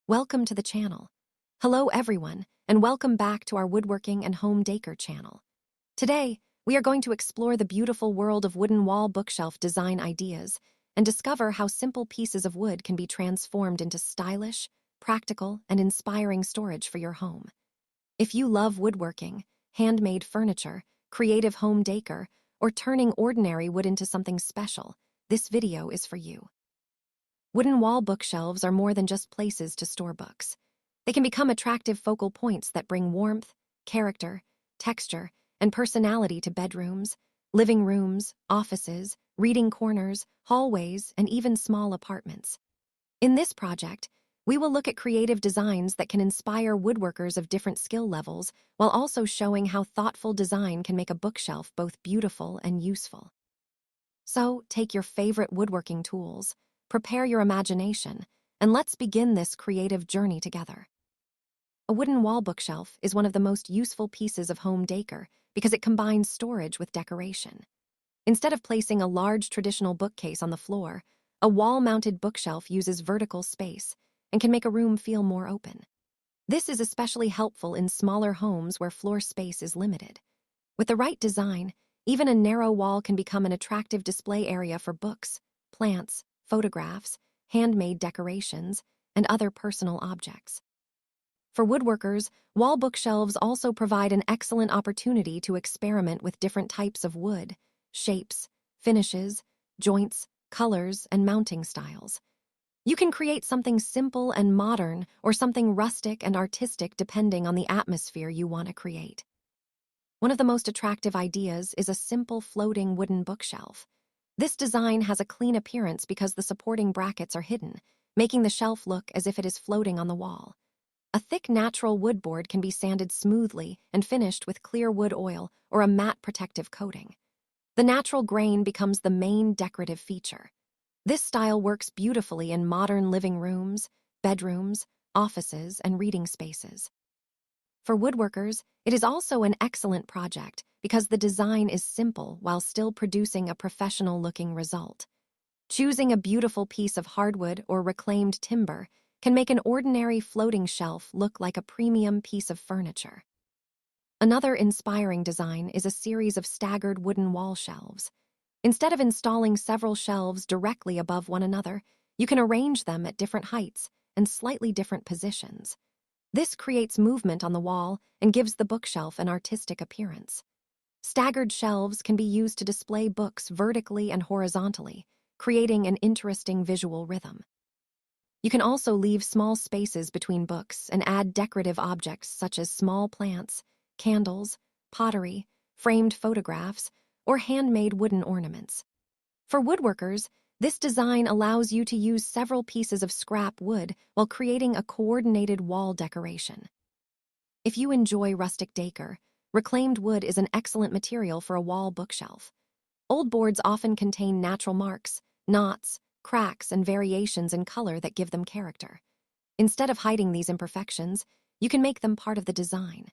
Welcome to the channel. Hello everyone, and welcome back to our woodworking and home decor channel. Today, we are going to explore the beautiful world of wooden wall bookshelf design ideas and discover how simple pieces of wood can be transformed into stylish, practical, and inspiring storage for your home. If you love woodworking, handmade furniture, creative home decor, or turning ordinary wood into something special, this video is for you. Wooden wall bookshelves are more than just places to store books. They can become attractive focal points that bring warmth, character, texture, and personality to bedrooms, living rooms, offices, reading corners, hallways, and even small apartments. In this project, we will look at creative designs that can inspire woodworkers of different skill levels while also showing how thoughtful design can make a bookshelf both beautiful and useful. So, take your favorite woodworking tools, prepare your imagination, and let's begin this creative journey together. A wooden wall bookshelf is one of the most useful pieces of home decor because it combines storage with decoration. Instead of placing a large traditional bookcase on the floor, a wall-mounted bookshelf uses vertical space and can make a room feel more open. This is especially helpful in smaller homes where floor space is limited. With the right design, even a narrow wall can become an attractive display area for books, plants, photographs, handmade decorations, and other personal objects. For woodworkers, wall bookshelves also provide an excellent opportunity to experiment with different types of wood, shapes, finishes, joints, colors, and mounting styles. You can create something simple and modern or something rustic and artistic depending on the atmosphere you want to create. One of the most attractive ideas is a simple floating wooden bookshelf. This design has a clean appearance because the supporting brackets are hidden, making the shelf look as if it is floating on the wall. A thick natural wood board can be sanded smoothly and finished with clear wood oil or a matte protective coating. The natural grain becomes the main decorative feature. This style works beautifully in modern living rooms, bedrooms, offices, and reading spaces. For woodworkers, it is also an excellent project because the design is simple while still producing a professional-looking result. Choosing a beautiful piece of hardwood or reclaimed timber can make an ordinary floating shelf look like a premium piece of furniture. Another inspiring design is a series of staggered wooden wall shelves. Instead of installing several shelves directly above one another, you can arrange them at different heights and slightly different positions. This creates movement on the wall and gives the bookshelf an artistic appearance. Staggered shelves can be used to display books vertically and horizontally, creating an interesting visual rhythm. You can also leave small spaces between books and add decorative objects such as small plants, candles, pottery, framed photographs, or handmade wooden ornaments. For woodworkers, this design allows you to use several pieces of scrap wood while creating a coordinated wall decoration. If you enjoy rustic decor, reclaimed wood is an excellent material for a wall bookshelf. Old boards often contain natural marks, knots, cracks, and variations in color that give them character. Instead of hiding these imperfections, you can make them part of the design.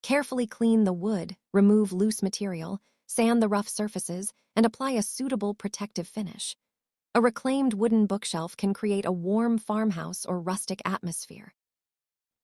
Carefully clean the wood, remove loose material, sand the rough surfaces, and apply a suitable protective finish. A reclaimed wooden bookshelf can create a warm farmhouse or rustic atmosphere.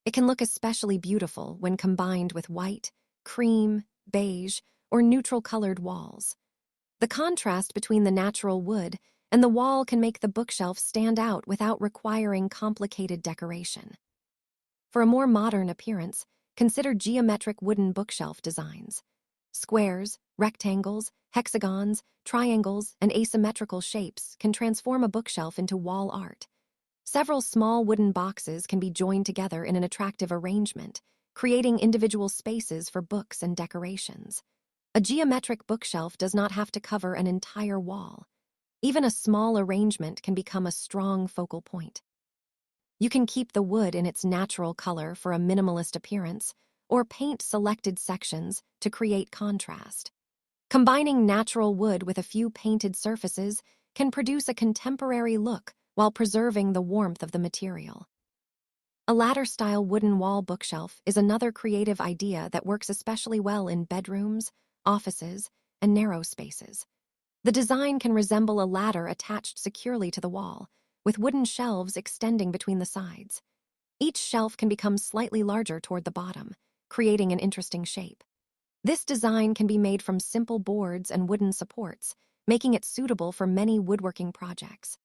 It can look especially beautiful when combined with white, cream, beige, or neutral-colored walls. The contrast between the natural wood and the wall can make the bookshelf stand out without requiring complicated decoration. For a more modern appearance, consider geometric wooden bookshelf designs. Squares, rectangles, hexagons, triangles, and asymmetrical shapes can transform a bookshelf into wall art. Several small wooden boxes can be joined together in an attractive arrangement, creating individual spaces for books and decorations. A geometric bookshelf does not have to cover an entire wall. Even a small arrangement can become a strong focal point. You can keep the wood in its natural color for a minimalist appearance, or paint selected sections to create contrast. Combining natural wood with a few painted surfaces can produce a contemporary look while preserving the warmth of the material. A ladder-style wooden wall bookshelf is another creative idea that works especially well in bedrooms, offices, and narrow spaces. The design can resemble a ladder attached securely to the wall, with wooden shelves extending between the sides. Each shelf can become slightly larger toward the bottom, creating an interesting shape. This design can be made from simple boards and wooden supports, making it suitable for many woodworking projects.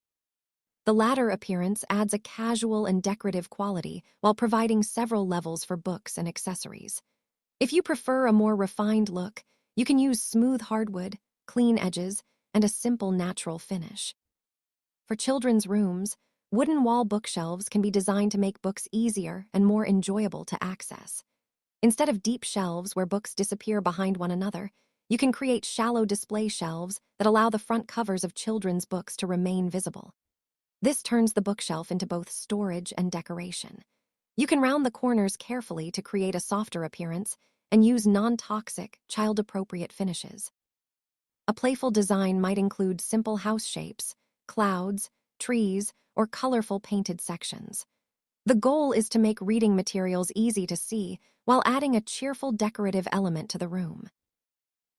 The latter appearance adds a casual and decorative quality while providing several levels for books and accessories. If you prefer a more refined look, you can use smooth hardwood, clean edges, and a simple natural finish. For children's rooms, wooden wall bookshelves can be designed to make books easier and more enjoyable to access. Instead of deep shelves where books disappear behind one another, you can create shallow display shelves that allow the front covers of children's books to remain visible. This turns the bookshelf into both storage and decoration. You can round the corners carefully to create a softer appearance and use non-toxic, child-appropriate finishes. A playful design might include simple house shapes, clouds, trees, or colorful painted sections. The goal is to make reading materials easy to see while adding a cheerful decorative element to the room.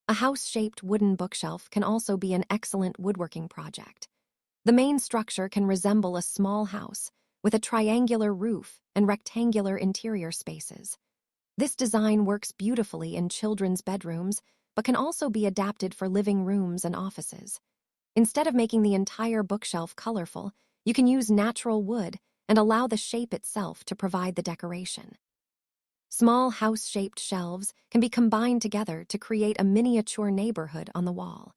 A house-shaped wooden bookshelf can also be an excellent woodworking project. The main structure can resemble a small house, with a triangular roof and rectangular interior spaces. This design works beautifully in children's bedrooms, but can also be adapted for living rooms and offices. Instead of making the entire bookshelf colorful, you can use natural wood and allow the shape itself to provide the decoration. Small house-shaped shelves can be combined together to create a miniature neighborhood on the wall.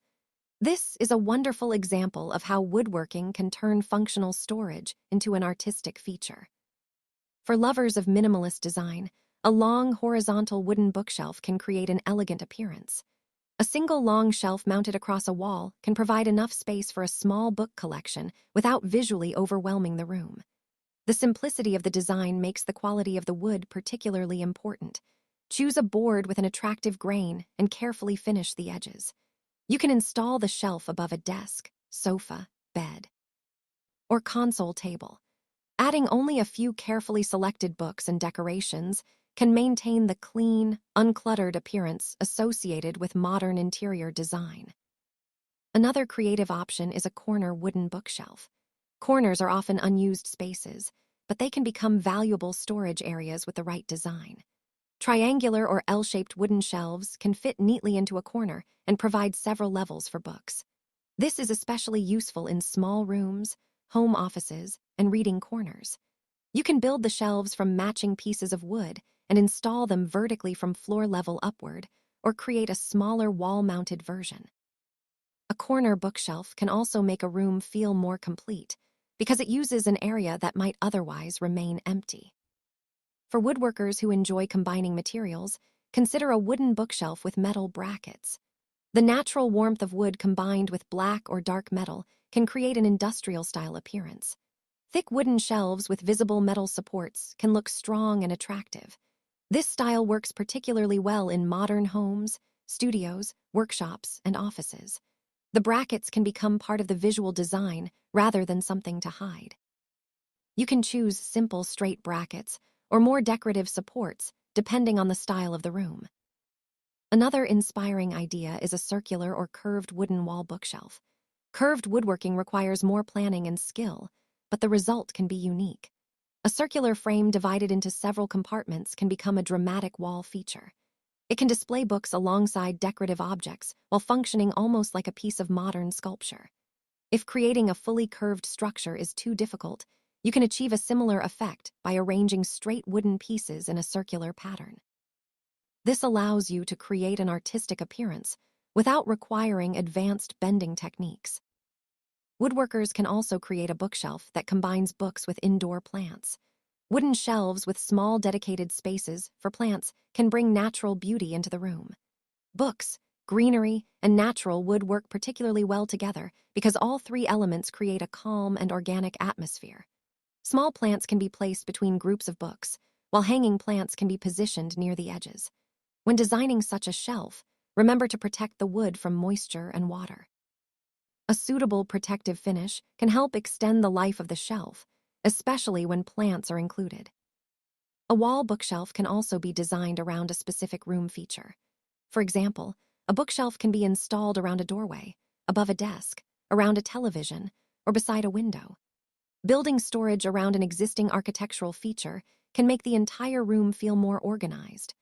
This is a wonderful example of how woodworking can turn functional storage into an artistic feature. For lovers of minimalist design, a long horizontal wooden bookshelf can create an elegant appearance. A single long shelf mounted across a wall can provide enough space for a small book collection without visually overwhelming the room. The simplicity of the design makes the quality of the wood particularly important. Choose a board with an attractive grain and carefully finish the edges. You can install the shelf above a desk, sofa, bed, or console table. Adding only a few carefully selected books and decorations can maintain the clean, uncluttered appearance associated with modern interior design. Another creative option is a corner wooden bookshelf. Corners are often unused spaces, but they can become valuable storage areas with the right design. Triangular or L-shaped wooden shelves can fit neatly into a corner and provide several levels for books. This is especially useful in small rooms, home offices, and reading corners. You can build the shelves from matching pieces of wood and install them vertically from floor level upward, or create a smaller wall-mounted version. A corner bookshelf can also make a room feel more complete because it uses an area that might otherwise remain empty. For woodworkers who enjoy combining materials, consider a wooden bookshelf with metal brackets. The natural warmth of wood combined with black or dark metal can create an industrial-style appearance. Thick wooden shelves with visible metal supports can look strong and attractive. This style works particularly well in modern homes, studios, workshops, and offices. The brackets can become part of the visual design rather than something to hide. You can choose simple straight brackets or more decorative supports depending on the style of the room. Another inspiring idea is a circular or curved wooden wall bookshelf. Curved woodworking requires more planning and skill, but the result can be unique. A circular frame divided into several compartments can become a dramatic wall feature. It can display books alongside decorative objects while functioning almost like a piece of modern sculpture. If creating a fully curved structure is too difficult, you can achieve a similar effect by arranging straight wooden pieces in a circular pattern. This allows you to create an artistic appearance without requiring advanced bending techniques. Woodworkers can also create a bookshelf that combines books with indoor plants. Wooden shelves with small dedicated spaces for plants can bring natural beauty into the room. Books, greenery, and natural wood work particularly well together because all three elements create a calm and organic atmosphere. Small plants can be placed between groups of books, while hanging plants can be positioned near the edges. When designing such a shelf, remember to protect the wood from moisture and water. A suitable protective finish can help extend the life of the shelf, especially when plants are included. A wall bookshelf can also be designed around a specific room feature. For example, a bookshelf can be installed around a doorway, above a desk, around a television, or beside a window. Building storage around an existing architectural feature can make the entire room feel more organized.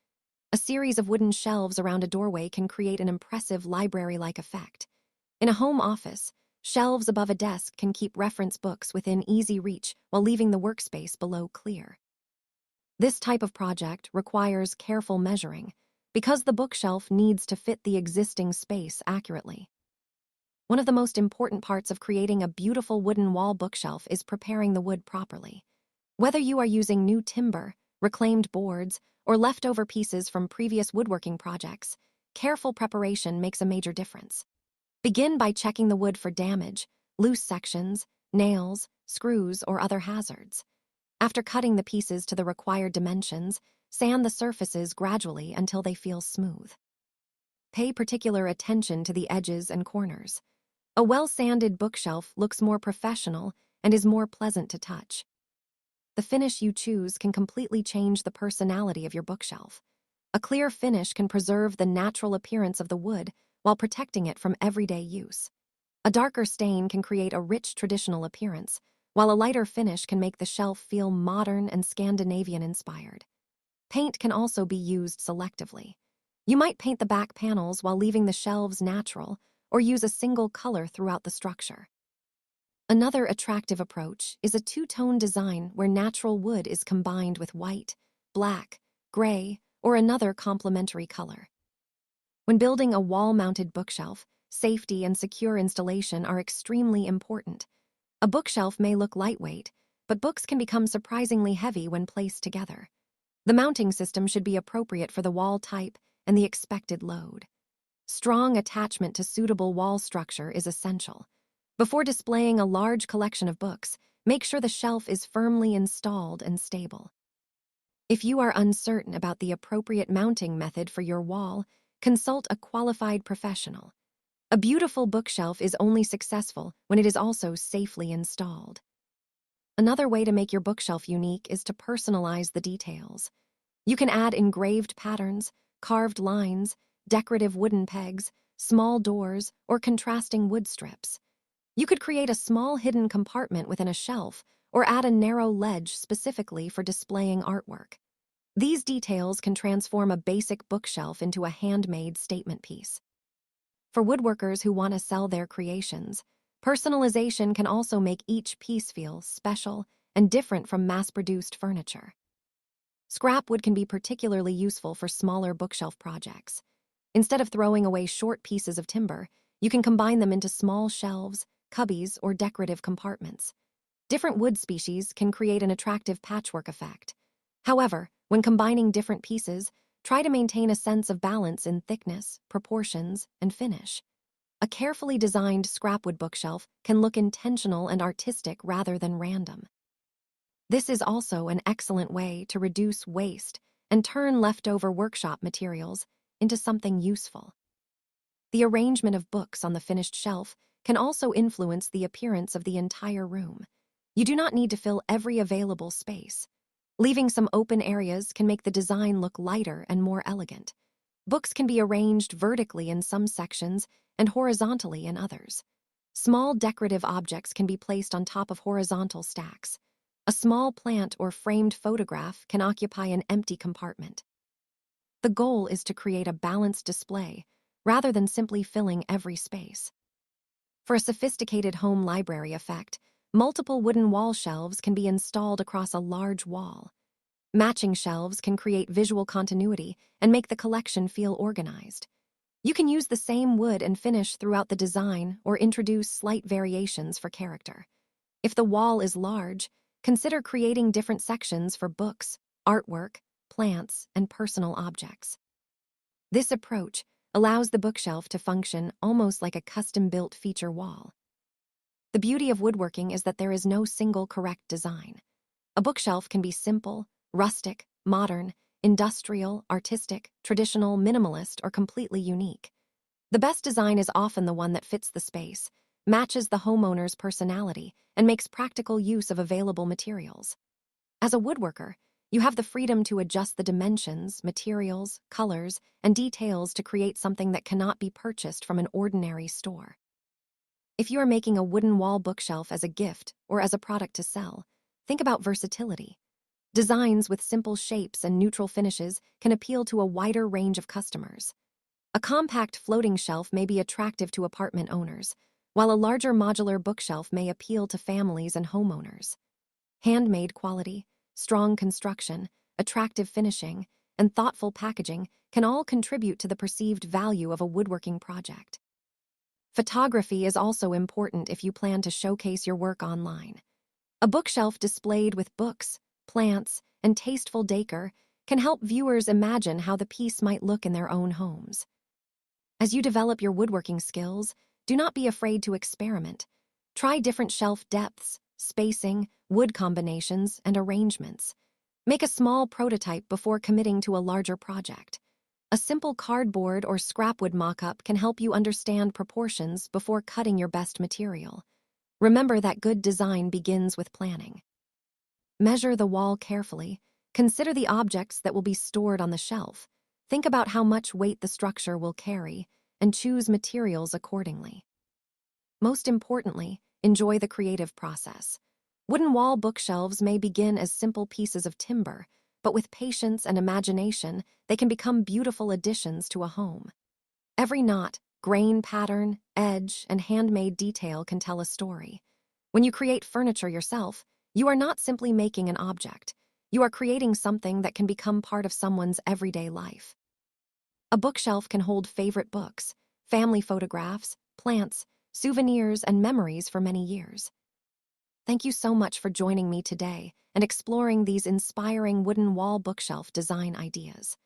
A series of wooden shelves around a doorway can create an impressive library-like effect. In a home office, shelves above a desk can keep reference books within easy reach while leaving the workspace below clear. This type of project requires careful measuring because the bookshelf needs to fit the existing space accurately. One of the most important parts of creating a beautiful wooden wall bookshelf is preparing the wood properly. Whether you are using new timber, reclaimed boards, or leftover pieces from previous woodworking projects, careful preparation makes a major difference. Begin by checking the wood for damage, loose sections, nails, screws, or other hazards. After cutting the pieces to the required dimensions, sand the surfaces gradually until they feel smooth. Pay particular attention to the edges and corners. A well-sanded bookshelf looks more professional and is more pleasant to touch. The finish you choose can completely change the personality of your bookshelf. A clear finish can preserve the natural appearance of the wood while protecting it from everyday use. A darker stain can create a rich traditional appearance, while a lighter finish can make the shelf feel modern and Scandinavian-inspired. Paint can also be used selectively. You might paint the back panels while leaving the shelves natural, or use a single color throughout the structure. Another attractive approach is a two-tone design where natural wood is combined with white, black, gray, or another complementary color. When building a wall-mounted bookshelf, safety and secure installation are extremely important. A bookshelf may look lightweight, but books can become surprisingly heavy when placed together. The mounting system should be appropriate for the wall type and the expected load. Strong attachment to suitable wall structure is essential. Before displaying a large collection of books, make sure the shelf is firmly installed and stable. If you are uncertain about the appropriate mounting method for your wall, consult a qualified professional. A beautiful bookshelf is only successful when it is also safely installed. Another way to make your bookshelf unique is to personalize the details. You can add engraved patterns, carved lines, decorative wooden pegs, small doors, or contrasting wood strips. You could create a small hidden compartment within a shelf or add a narrow ledge specifically for displaying artwork. These details can transform a basic bookshelf into a handmade statement piece. For woodworkers who want to sell their creations, personalization can also make each piece feel special and different from mass-produced furniture. Scrap wood can be particularly useful for smaller bookshelf projects. Instead of throwing away short pieces of timber, you can combine them into small shelves, cubbies, or decorative compartments. Different wood species can create an attractive patchwork effect. However, when combining different pieces, try to maintain a sense of balance in thickness, proportions, and finish. A carefully designed scrapwood bookshelf can look intentional and artistic rather than random. This is also an excellent way to reduce waste and turn leftover workshop materials into something useful. The arrangement of books on the finished shelf can also influence the appearance of the entire room. You do not need to fill every available space. Leaving some open areas can make the design look lighter and more elegant. Books can be arranged vertically in some sections and horizontally in others. Small decorative objects can be placed on top of horizontal stacks. A small plant or framed photograph can occupy an empty compartment. The goal is to create a balanced display rather than simply filling every space. For a sophisticated home library effect, multiple wooden wall shelves can be installed across a large wall. Matching shelves can create visual continuity and make the collection feel organized. You can use the same wood and finish throughout the design or introduce slight variations for character. If the wall is large, consider creating different sections for books, artwork, plants, and personal objects. This approach allows the bookshelf to function almost like a custom-built feature wall. The beauty of woodworking is that there is no single correct design. A bookshelf can be simple, rustic, modern, industrial, artistic, traditional, minimalist, or completely unique. The best design is often the one that fits the space, matches the homeowner's personality, and makes practical use of available materials. As a woodworker, you have the freedom to adjust the dimensions, materials, colors, and details to create something that cannot be purchased from an ordinary store. If you are making a wooden wall bookshelf as a gift or as a product to sell, think about versatility. Designs with simple shapes and neutral finishes can appeal to a wider range of customers. A compact floating shelf may be attractive to apartment owners, while a larger modular bookshelf may appeal to families and homeowners. Handmade quality, strong construction, attractive finishing, and thoughtful packaging can all contribute to the perceived value of a woodworking project. Photography is also important if you plan to showcase your work online. A bookshelf displayed with books, plants, and tasteful decor can help viewers imagine how the piece might look in their own homes. As you develop your woodworking skills, do not be afraid to experiment. Try different shelf depths, spacing, wood combinations, and arrangements. Make a small prototype before committing to a larger project. A simple cardboard or scrapwood mock-up can help you understand proportions before cutting your best material. Remember that good design begins with planning. Measure the wall carefully. Consider the objects that will be stored on the shelf. Think about how much weight the structure will carry, and choose materials accordingly. Most importantly, enjoy the creative process. Wooden wall bookshelves may begin as simple pieces of timber, but with patience and imagination, they can become beautiful additions to a home. Every knot, grain pattern, edge, and handmade detail can tell a story. When you create furniture yourself, you are not simply making an object. You are creating something that can become part of someone's everyday life. A bookshelf can hold favorite books, family photographs, plants, souvenirs, and memories for many years. Thank you so much for joining me today and exploring these inspiring wooden wall bookshelf design ideas.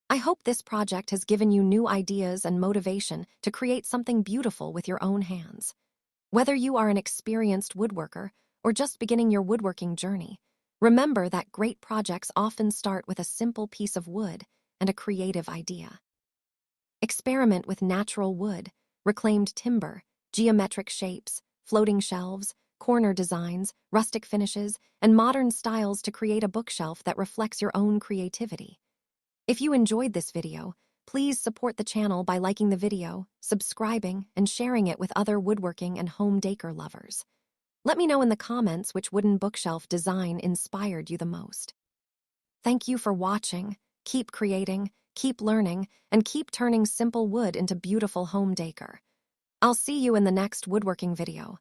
I hope this project has given you new ideas and motivation to create something beautiful with your own hands. Whether you are an experienced woodworker or just beginning your woodworking journey, remember that great projects often start with a simple piece of wood and a creative idea. Experiment with natural wood, reclaimed timber, geometric shapes, floating shelves, corner designs, rustic finishes, and modern styles to create a bookshelf that reflects your own creativity. If you enjoyed this video, please support the channel by liking the video, subscribing, and sharing it with other woodworking and home decor lovers. Let me know in the comments which wooden bookshelf design inspired you the most. Thank you for watching. Keep creating, keep learning, and keep turning simple wood into beautiful home decor. I'll see you in the next woodworking video.